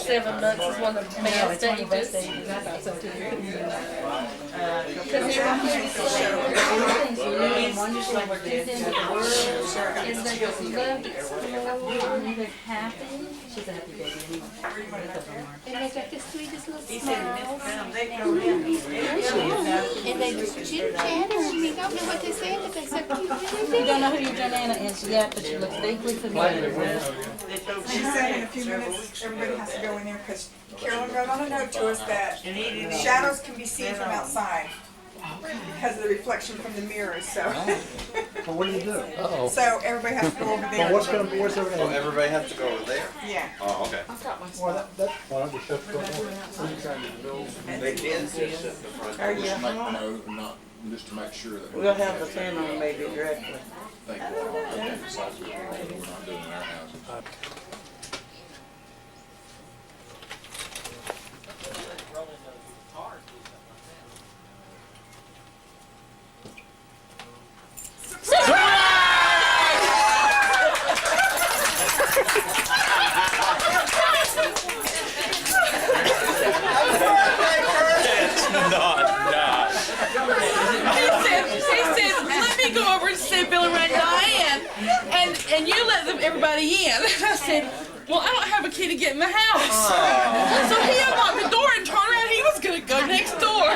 7 months is one of the best stages. She's a happy baby. And they got the sweetest little smiles. And they just chit-chat and we don't know what they say, but they're so cute. We don't know who your John Anna is yet, but she looks deeply familiar. She said in a few minutes, everybody has to go in there because Carolyn wrote on a note to us that shadows can be seen from outside because of the reflection from the mirrors. So, Well, what do you do? so everybody has to go over there. What's over Oh, there? everybody has to go over there? Yeah. Oh, okay. Well, well, I'll just shut the door. They did just shut the front door. Yeah. No, not, just to make sure that. We'll have the fan on maybe directly. Think we're not doing it besides we're not doing it in our house. Let me go over and say Bill and Diane, and you let them everybody in. And I said, well, I don't have a key to get in the house. So he unlocked the door and turned around. He was going to go next door.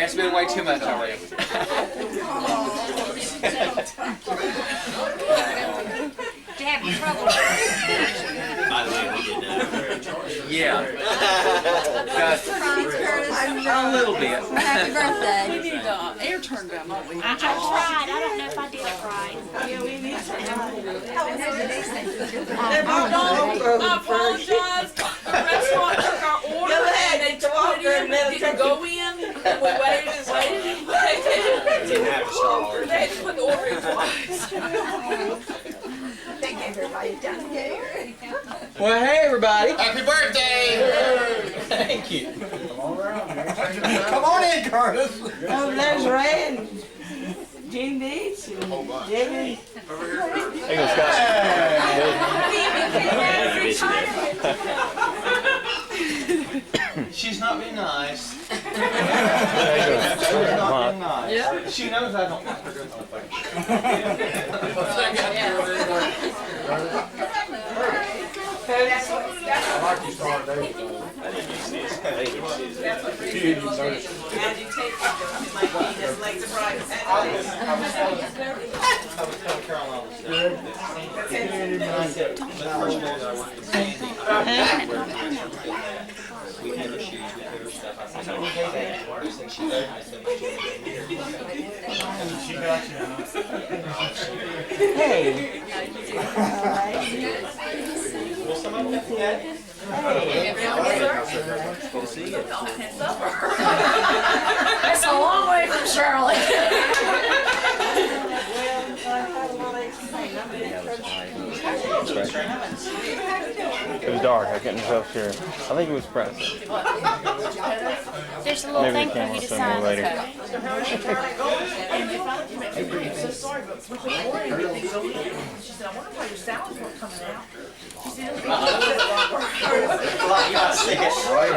It's been way too much already. Dad, you trouble. By the way, we did that. Yeah. A little bit. Happy birthday. We need air turned down, don't we? I tried. I don't know if I did it right. I apologize. The restaurant took our order and they put it in, but didn't go in. And we waited and waited and waited. Didn't have a stall. They had to put the order in twice. They gave everybody down here. Well, hey everybody. Happy birthday! Thank you. Come on in, Curtis. Oh, there's Ray and Gene Beach and Jamie. Hey, Scott. She's not being nice. She's not being nice. Yeah. She knows I don't like her good I like you starting David. You didn't notice. How'd you take it? My knee just like the price. I was telling Caroline all this stuff. The first day that I went to Sandy, we had her shoes, we had her stuff. I said, "Oh, hey, I said, she did. I said, She got you. Hey. well, some of them have had. Good to see you. That's a long way from Charlotte. It was dark. I couldn't tell sure. I think it was press. There's a little Maybe thing the for camera you to will send me sign. later. I'm so sorry, but we've been ordering everything so late. She said, I wonder why your salads weren't coming out. She said, You gotta stick it right.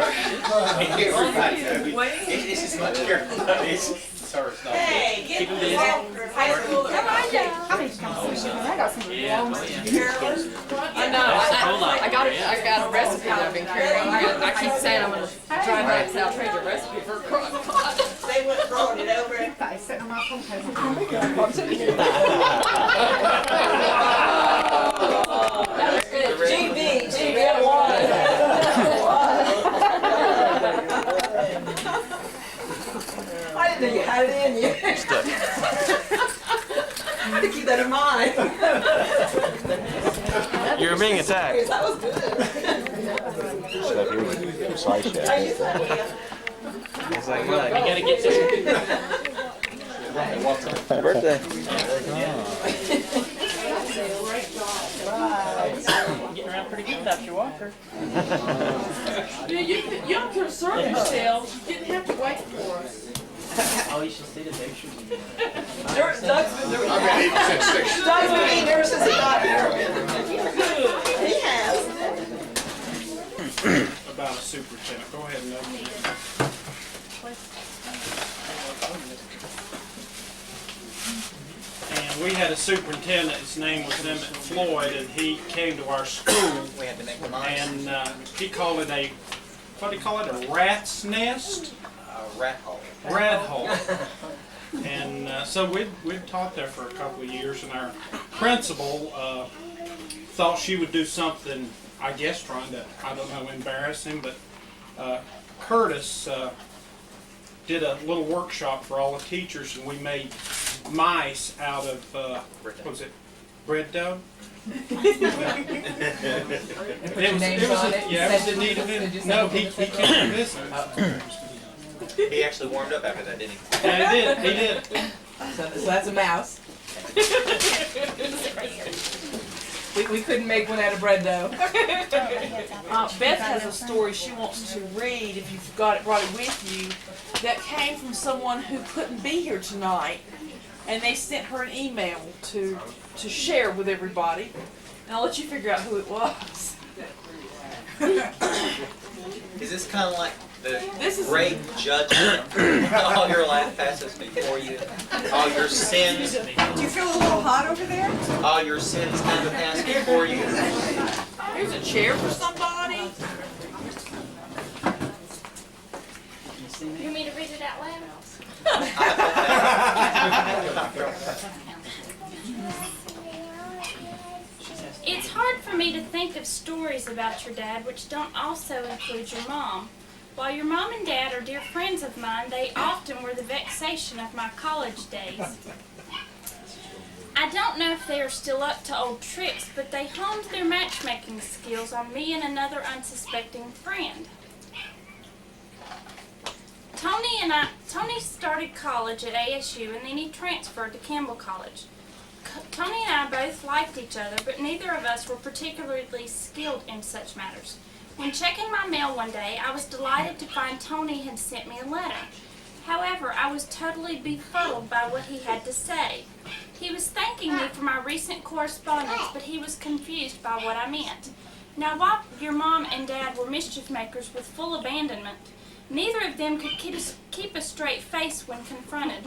This is much careful. Sorry, it's not. Hey, Keep them busy. high school. I know. I got a recipe that I've been carrying. I keep saying I'm going to drive back and I'll trade your recipe for a crock pot. They went throwing it over. GB, I didn't know you had it in you. I had to keep that in mind. You're being attacked. That was good. Stuff here was precise yet. It's like, look, you gotta get this. Happy birthday. Getting around pretty good without your walker. Yeah, you don't concern yourselves. You didn't have to wait for us. Oh, you should see the pictures. Doug's been doing I've been eating since 6. Doug's been eating ever since he got here. He has. About a superintendent. Go ahead and open it. And we had a superintendent, his name was Emmett Floyd, and he came to our school. We had to make the mice. And he called it a, what do you call it, a rat's nest? Rat hole. Rat hole. And so we'd taught there for a couple of years, and our principal thought she would do something, I guess trying to, I don't know, embarrass him, but Curtis did a little workshop for all the teachers, and we made mice out of, what was it, bread dough? It was in need of it. No, he came to visit. He actually warmed up after that, didn't he? Yeah, he did. So that's a mouse. We couldn't make one out of bread dough. Beth has a story she wants to read, if you've brought it with you, that came from someone who couldn't be here tonight. And they sent her an email to share with everybody. And I'll let you figure out who it was. Is this kind of like the This is- great judgment? All your life passes before you. All your sins, Do you feel a little hot over there? all your sins come to pass before you. Here's a chair for somebody. You want me to read it out loud? It's hard for me to think of stories about your dad which don't also include your mom. While your mom and dad are dear friends of mine, they often were the vexation of my college days. I don't know if they are still up to old tricks, but they honed their matchmaking skills on me and another unsuspecting friend. Tony started college at ASU and then he transferred to Campbell College. Tony and I both liked each other, but neither of us were particularly skilled in such matters. When checking my mail one day, I was delighted to find Tony had sent me a letter. However, I was totally befuddled by what he had to say. He was thanking me for my recent correspondence, but he was confused by what I meant. Now, while your mom and dad were mischief makers with full abandonment, neither of them could keep a straight face when confronted.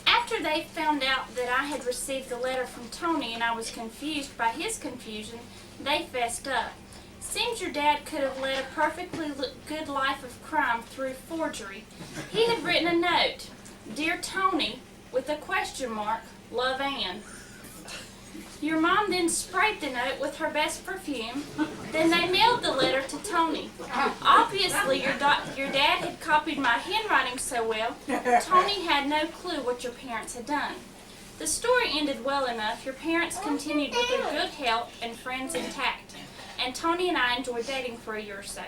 After they found out that I had received the letter from Tony and I was confused by his confusion, they fessed up. Seems your dad could have led a perfectly good life of crime through forgery. He had written a note, "Dear Tony," with a question mark, "Love Ann." Your mom then sprayed the note with her best perfume. Then they mailed the letter to Tony. Obviously, your dad had copied my handwriting so well, Tony had no clue what your parents had done. The story ended well enough. Your parents continued with their good health and friends intact, and Tony and I enjoyed dating for a year or so.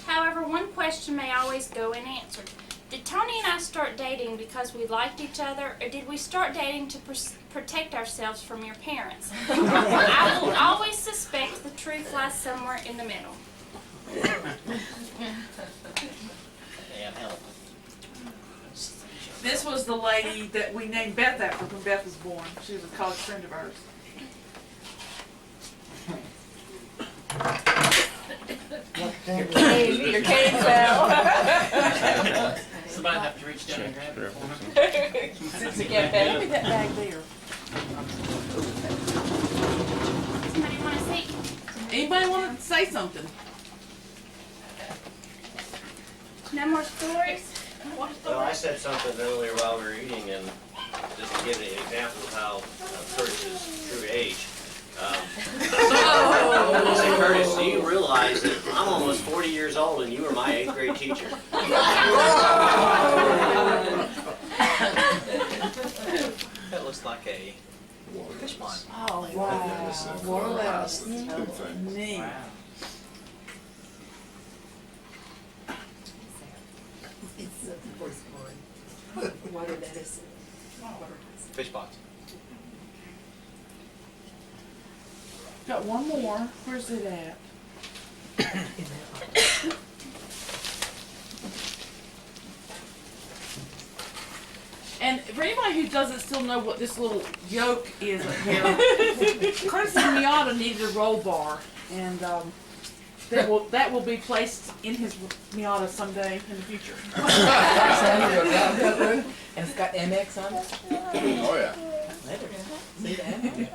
However, one question may always go unanswered. Did Tony and I start dating because we liked each other, or did we start dating to protect ourselves from your parents? I will always suspect the truth lies somewhere in the middle. Damn hell. This was the lady that we named Beth after when Beth was born. She was a college friend of ours. Your cane fell. Somebody have to reach down and grab it. Since it get Give me better. that bag there. Somebody want to see? Anybody want to say something? No more stories? Well, I said something earlier while we were eating, and just to give an example of how Curtis's true age. I said, Curtis, do you realize that I'm almost 40 years old and you were my 8th grade teacher? That looks like a fish pond. Oh, wow. Wow. Neat. Fish ponds. Got one more. Where's it at? And for anybody who doesn't still know what this little yoke is up here, Curtis and Miata needed a roll bar, and that will be placed in his Miata someday in the future. And it's got MX on it? Oh, yeah. See the MX?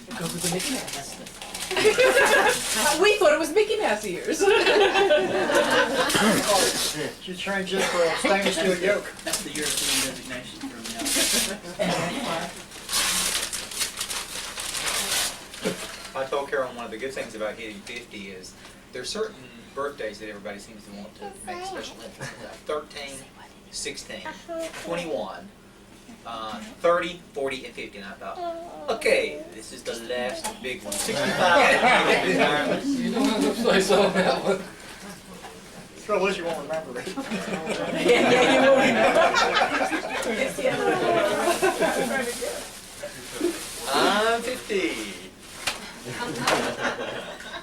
It goes with the Mickey Mouse. We thought it was Mickey Mouse ears. She trained just for a stainless steel yoke. That's the European designation for I told Carolyn one of the good things about hitting 50 is there's certain birthdays that everybody seems to want to make special interest in. 13, 16, 21, 30, 40, and 50. And I thought, okay, this is the last big one. 65. You don't have to say so on that one. The trouble is you won't remember it. Yeah, you won't remember. I'm 50.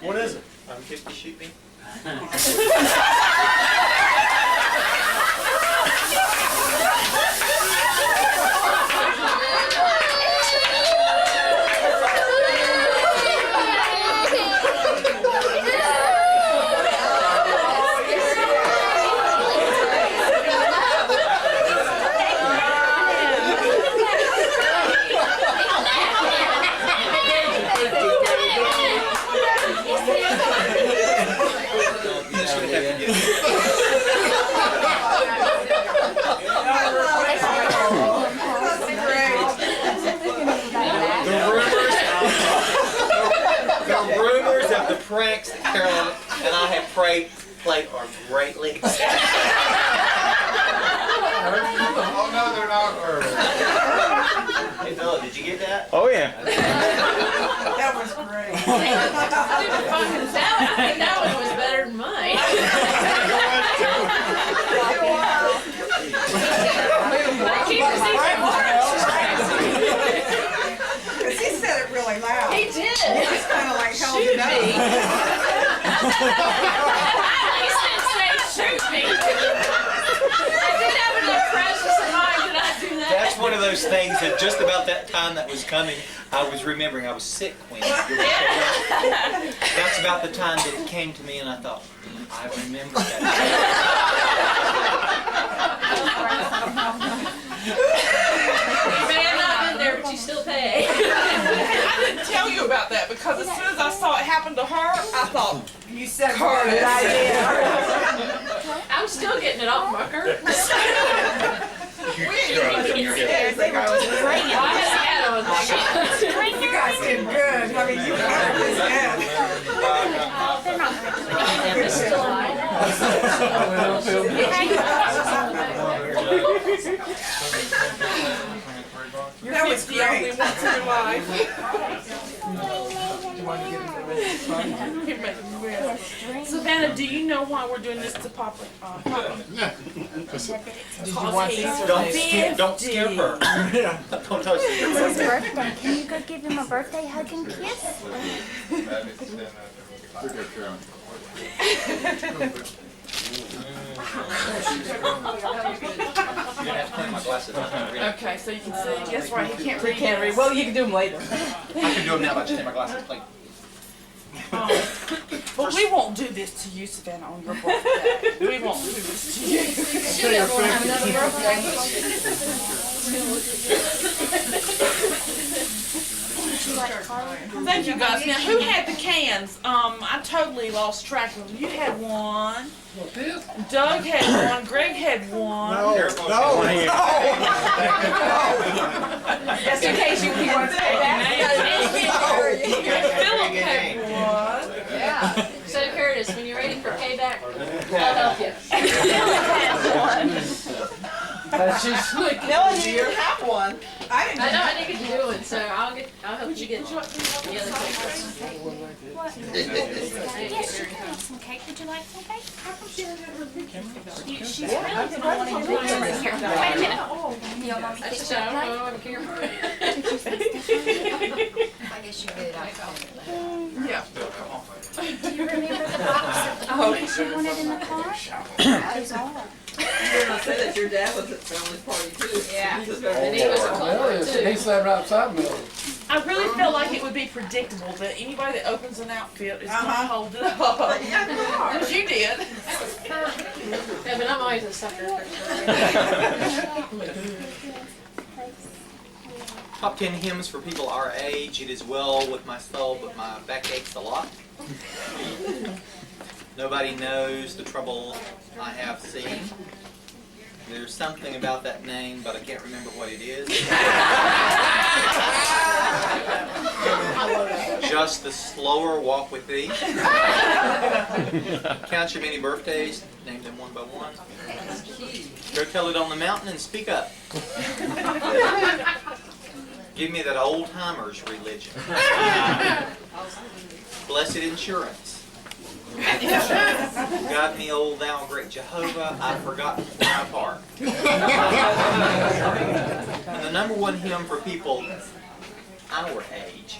What is it? I'm 50, shoot me. The pranks that Carolyn and I have played are greatly accepted. Oh, no, they're not verbal. Hey, Philip, did you get that? Oh, yeah. That was great. That one was better than mine. Because he said it really loud. He did. It's kind of like held it up. He said, shoot me. I did have enough precious in mind. Did I do that? That's one of those things that just about that time that was coming, I was remembering I was sick when that's about the time that it came to me and I thought, I remember that. You may have not been there, but you still pay. I didn't tell you about that because as soon as I saw it happen to her, I thought, You said Curtis. I'm still getting it off my curtains. They were just great. I had a hat on. You guys did good. I mean, you covered his head. They're not That was great. once in your life. Savannah, do you know why we're doing this to Papa? Yeah. Did you want these or Don't scare her. Don't touch It's his birthday. Can you go give him a birthday hug and kiss? Okay, so you can see, guess right, he can't read. Can't read. Well, you can do them later. I can do them now, but I just take my glasses. Like, But we won't do this to you, Savannah, on your birthday. We won't do this to you. Should have another birthday. Thank you guys. Now, who had the cans? I totally lost track of them. You had one. Doug had one. Greg had one. Just in case you want to say that. Philip had one. Yeah. So Curtis, when you're ready for payback, I'll help you. She's like, Melanie didn't have one. I didn't. I know I need to do it, so I'll help you get the other papers. Yes, you can have some cake. Would you like some cake? She's really been wanting to do it. Here, wait a minute. Y'all want me to That's get just you I a don't plate? know what I'm here for. I guess you did. Yeah. Do you remember the box of toys you wanted in the car? Those are. say that your dad was at family party too. Yeah. He was And he was a culprit too. He sat right outside me. I really feel like it would be predictable that anybody that opens an outfit is going to hold it up. Because you did. Yeah, but I'm always a sucker for Top 10 hymns for people our age. It is well with my soul, but my back aches a lot. Nobody knows the trouble I have seen. There's something about that name, but I can't remember what it is. Just the slower walk with thee. Count your many birthdays, name them one by one. Go tell it on the mountain and speak up. Give me that old-timers religion. Blessed insurance. God me, old thou great Jehovah, I've forgotten where I park. And the number one hymn for people our age.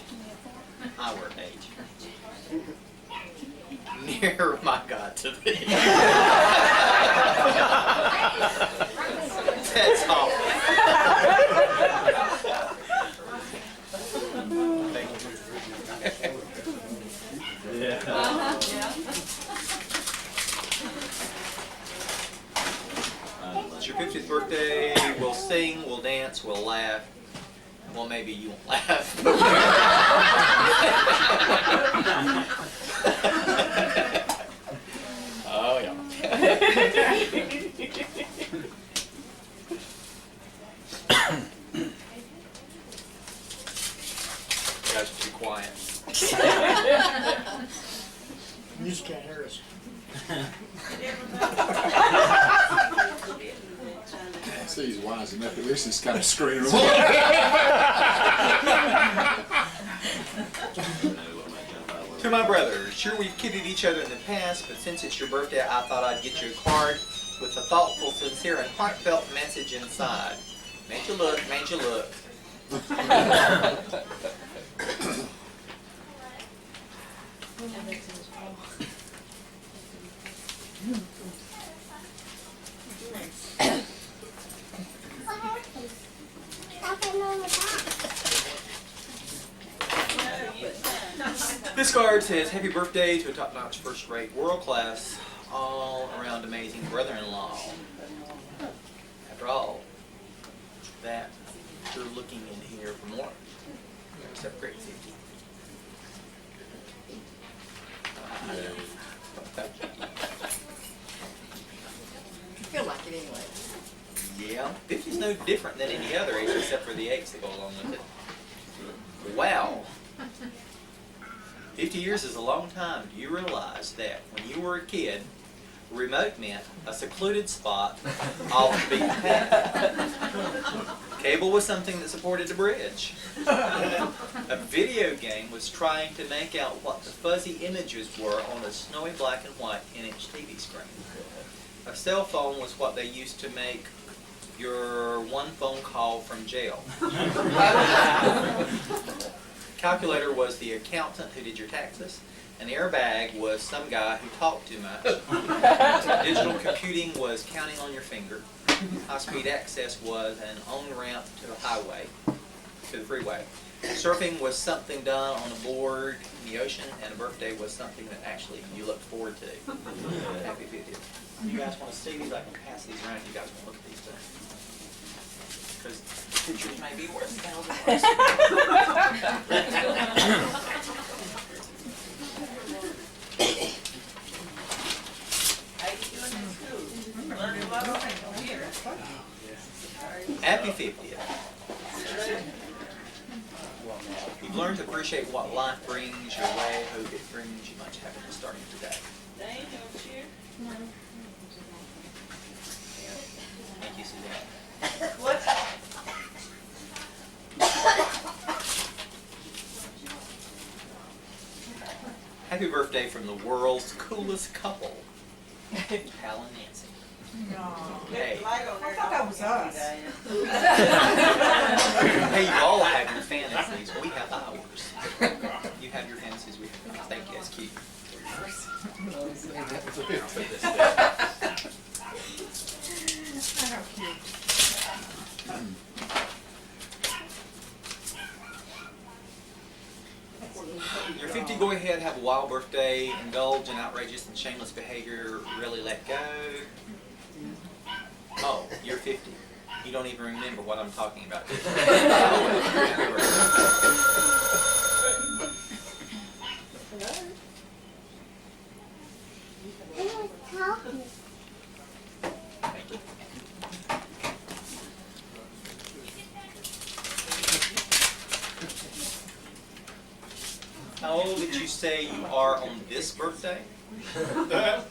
Near my God to thee. That's all. Thank you. Yeah. It's your 50th birthday. We'll sing, we'll dance, we'll laugh. Well, maybe you won't laugh. Oh, yeah. You guys should be quiet. You just can't hear us. See, he's wise enough to listen, just kind of scream. To my brother, sure we've kidded each other in the past, but since it's your birthday, I thought I'd get you a card with a thoughtful, sincere, and heartfelt message inside. Made you look, made you look. This card says, happy birthday to a top-notch, first-rate, world-class, all-around amazing brother-in-law. After all, that you're looking in here for more. Except great safety. I feel like it anyway. Yeah, 50 is no different than any other age except for the aches that go along with it. Wow. 50 years is a long time. Do you realize that when you were a kid, remote meant a secluded spot off the beaten path? Cable was something that supported a bridge. A video game was trying to make out what the fuzzy images were on a snowy black and white 10-inch TV screen. A cell phone was what they used to make your one phone call from jail. Calculator was the accountant who did your taxes. An airbag was some guy who talked too much. Digital computing was counting on your finger. High-speed access was an on-ramp to the highway, to the freeway. Surfing was something done on a board in the ocean, and a birthday was something that actually you looked forward to. Happy 50th. You guys want to see these? I can pass these around. You guys want to look at these too? Because pictures may be worth $1,000. Happy 50th. You've learned to appreciate what life brings your way. Hope it brings you much happiness starting today. Thank you, Suzanne. Happy birthday from the world's coolest couple, Hal and Nancy. Hey. I thought that was us. Hey, you all have your fantasies. We have ours. You have your fantasies. We have ours. Thank you. That's cute. I don't 50, go ahead, have a wild birthday, indulge in outrageous and shameless behavior, really let go. Oh, you're 50. You don't even remember what I'm talking about. How old did you say you are on this birthday? Birthday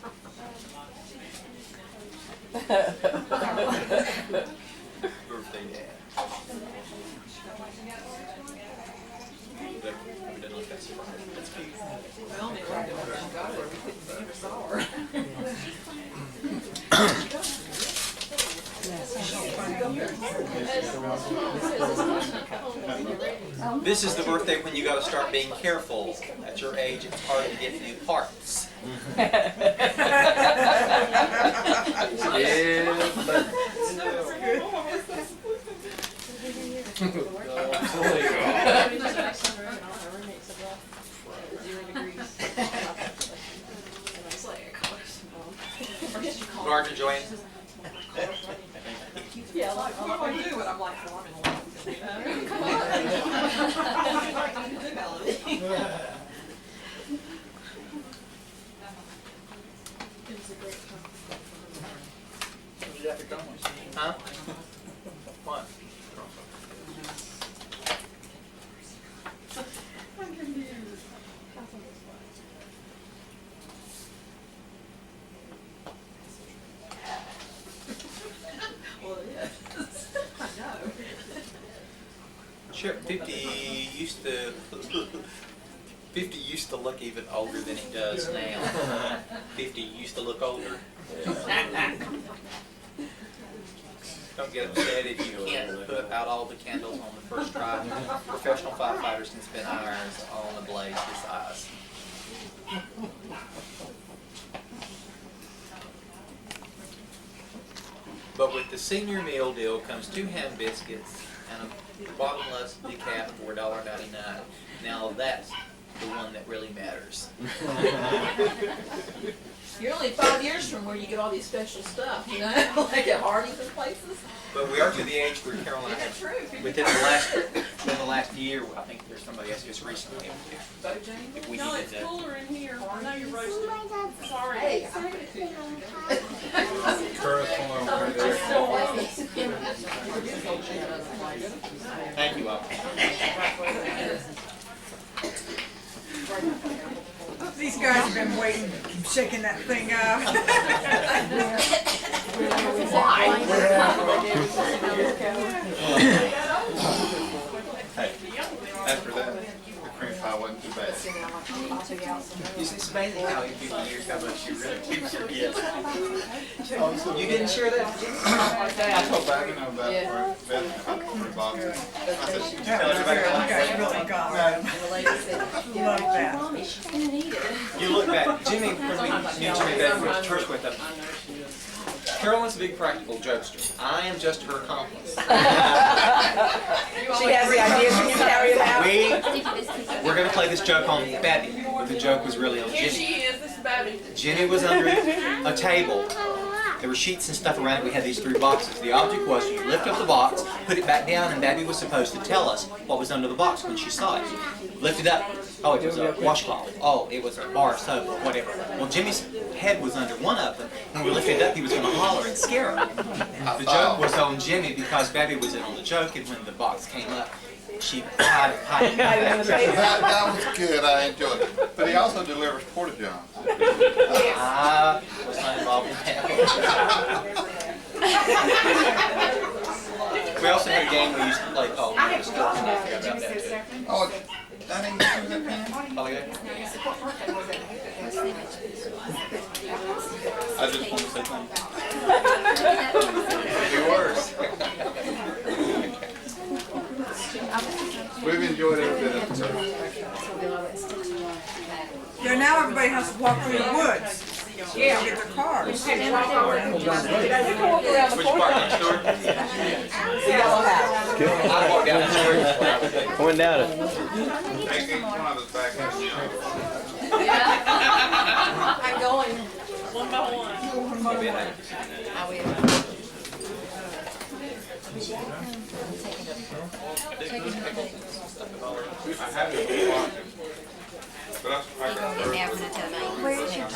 dad. We didn't look that surprised. That's cute. Well, we got her. We never saw her. This is the birthday when you got to start being careful. At your age, it's hard to get new parts. Yeah, but Gardner, Joanne. Yeah, like, what do I do when I'm like, well, I'm in love Did you have to come with? Huh? What? Well, yes. I know. Sure, 50 used to look even older than he does now. 50 used to look older. Don't get upset if you can't put out all the candles on the first try. Professional firefighters can spin irons on a blaze this size. But with the senior meal deal comes 2 ham biscuits and a bottomless decaf for $1.99. Now that's the one that really matters. You're only 5 years from where you get all these special stuff, you know, like at Hardee's and places. But we are to the age where Carolyn, Isn't that true? within the last year, I think there's somebody else just recently. If we No, needed it's to. cooler in here. I know you're roasting. Sorry. Hey, I'm gonna do Thank you all. These guys have been waiting, shaking that thing up. Hey, after that, the cream pie wasn't too bad. It's amazing how in 50 years how much you really do forget. You didn't share that? I told back, you know, about for boxes. I said, she tell everybody. Love that. You look back, Jimmy, when me and Jimmy back went to church with him. Carolyn's a big practical jokester. I am just her accomplice. She has the ideas, she can carry it out. We're going to play this joke on Babby, but the joke was really on Here Jimmy. she is. This is Babby. Jimmy was under a table. There were sheets and stuff around it. We had these 3 boxes. The object was you lift up the box, put it back down, and Babby was supposed to tell us what was under the box when she saw it. Lift it up. Oh, it was a washcloth. Oh, it was a bar of soap or whatever. Well, Jimmy's head was under one of them. When we lifted it up, he was going to holler and scare her. The joke was on Jimmy because Babby was in on the joke, and when the box came up, she hid it. That was good, I enjoyed it. But he also delivers porta johns. I was not involved in that. We also had a game we used to play called. I forgot about that too. Oh, I didn't get you that pen? Oh, yeah. I just want to say thank It'd be worse. you. We've enjoyed every bit of it, sir. Yeah, now everybody has to walk through the woods. Yeah. To get their cars. Which part next door? The yellow house. I walked down the street. I wouldn't doubt it. Take each one of us back in the gym. I'm going. One by one. I will. I had to be watching. But I Get me out when I tell you. Where's your